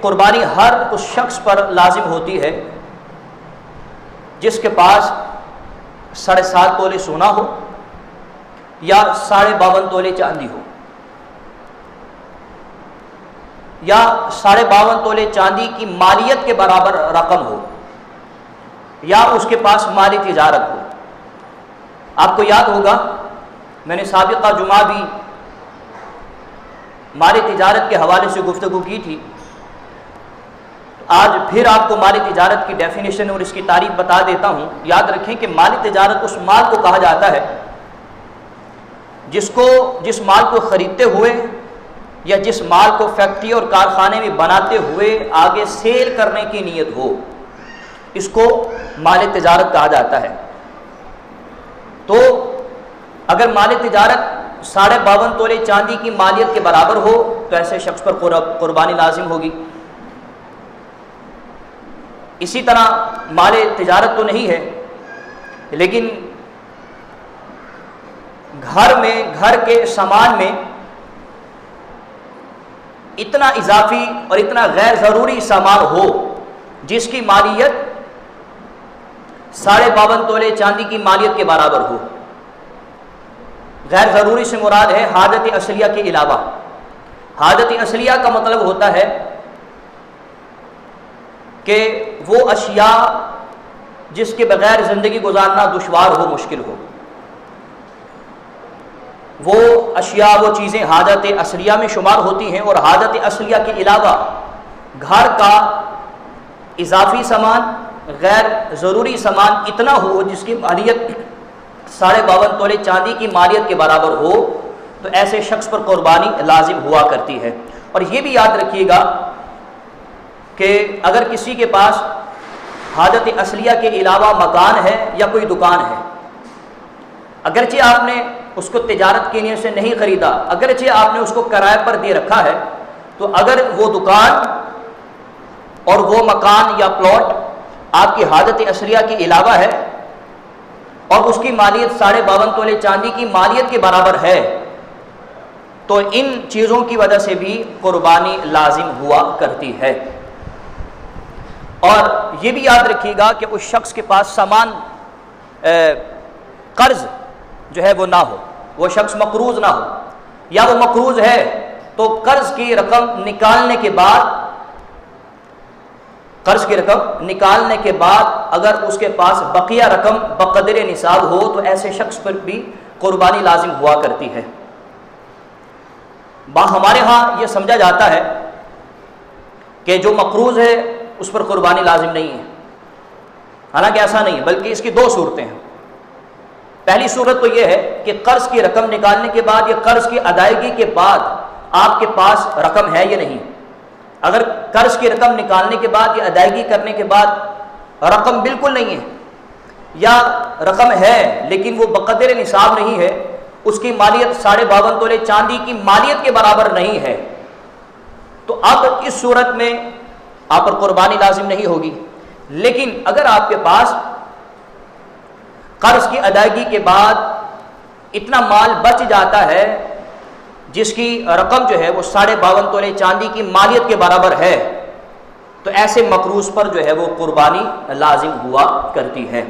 قربانی ہر اس شخص پر لازم ہوتی ہے جس کے پاس 7.5 تولے سونا ہو یا 52.5 تولے چاندی ہو، یا 52.5 تولے چاندی کی مالیت کے برابر رقم ہو، یا اس کے پاس مالی تجارت ہو۔ آپ کو یاد ہوگا میں نے سابقہ جمعہ بھی مالی تجارت کے حوالے سے گفتگو کی تھی۔ آج پھر آپ کو مالی تجارت کی ڈیفینیشن اور اس کی تعریف بتا دیتا ہوں۔ یاد رکھیں کہ مالی تجارت اس مال کو کہا جاتا ہے جس مال کو خریدتے ہوئے یا جس مال کو فیکٹری اور کارخانے میں بناتے ہوئے آگے سیل کرنے کی نیت ہو، اس کو مالی تجارت کہا جاتا ہے۔ تو اگر مالی تجارت 52.5 تولے چاندی کی مالیت کے برابر ہو تو ایسے شخص پر قربانی لازم ہوگی۔ اسی طرح مال تجارت تو نہیں ہے، لیکن گھر کے سامان میں اتنا اضافی اور اتنا غیر ضروری سامان ہو جس کی مالیت 52.5 تولے چاندی کی مالیت کے برابر ہو۔ غیر ضروری سے مراد ہے حاجت اصلیہ کے علاوہ۔ حاجت اصلیہ کا مطلب ہوتا ہے کہ وہ اشیاء جس کے بغیر زندگی گزارنا دشوار ہو، مشکل ہو، وہ اشیاء، وہ چیزیں حاجت اصلیہ میں شمار ہوتی ہیں۔ اور حاجت اصلیہ کے علاوہ گھر کا اضافی سامان، غیر ضروری سامان اتنا ہو جس کی مالیت 52.5 تولے چاندی کی مالیت کے برابر ہو تو ایسے شخص پر قربانی لازم ہوا کرتی ہے۔ اور یہ بھی یاد رکھیے گا کہ اگر کسی کے پاس حاجت اصلیہ کے علاوہ مکان ہے یا کوئی دکان ہے، اگرچہ آپ نے اس کو تجارت کے نیت سے نہیں خریدا، اگرچہ آپ نے اس کو کرائے پر دے رکھا ہے، تو اگر وہ دکان اور وہ مکان یا پلاٹ آپ کی حاجت اصلیہ کے علاوہ ہے اور اس کی مالیت 52.5 تولے چاندی کی مالیت کے برابر ہے تو ان چیزوں کی وجہ سے بھی قربانی لازم ہوا کرتی ہے۔ اور یہ بھی یاد رکھیے گا کہ اس شخص کے پاس سامان قرض جو ہے وہ نہ ہو، وہ شخص مقروض نہ ہو، یا وہ مقروض ہے تو قرض کی رقم نکالنے کے بعد اگر اس کے پاس بقیہ رقم بقدر نصاب ہو تو ایسے شخص پر بھی قربانی لازم ہوا کرتی ہے۔ ہمارے ہاں یہ سمجھا جاتا ہے کہ جو مقروض ہے اس پر قربانی لازم نہیں ہے، حالانکہ ایسا نہیں ہے، بلکہ اس کی 2 صورتیں ہیں۔ پہلی صورت تو یہ ہے کہ قرض کی رقم نکالنے کے بعد یا قرض کی ادائیگی کے بعد آپ کے پاس رقم ہے یا نہیں۔ اگر قرض کی رقم نکالنے کے بعد یا ادائیگی کرنے کے بعد رقم بالکل نہیں ہے، یا رقم ہے لیکن وہ بقدر نصاب نہیں ہے، اس کی مالیت 52.5 تولے چاندی کی مالیت کے برابر نہیں ہے، تو اب اس صورت میں آپ پر قربانی لازم نہیں ہوگی۔ لیکن اگر آپ کے پاس قرض کی ادائیگی کے بعد اتنا مال بچ جاتا ہے جس کی رقم جو ہے وہ 52.5 تولے چاندی کی مالیت کے برابر ہے تو ایسے مقروض پر جو ہے وہ قربانی لازم ہوا کرتی ہے۔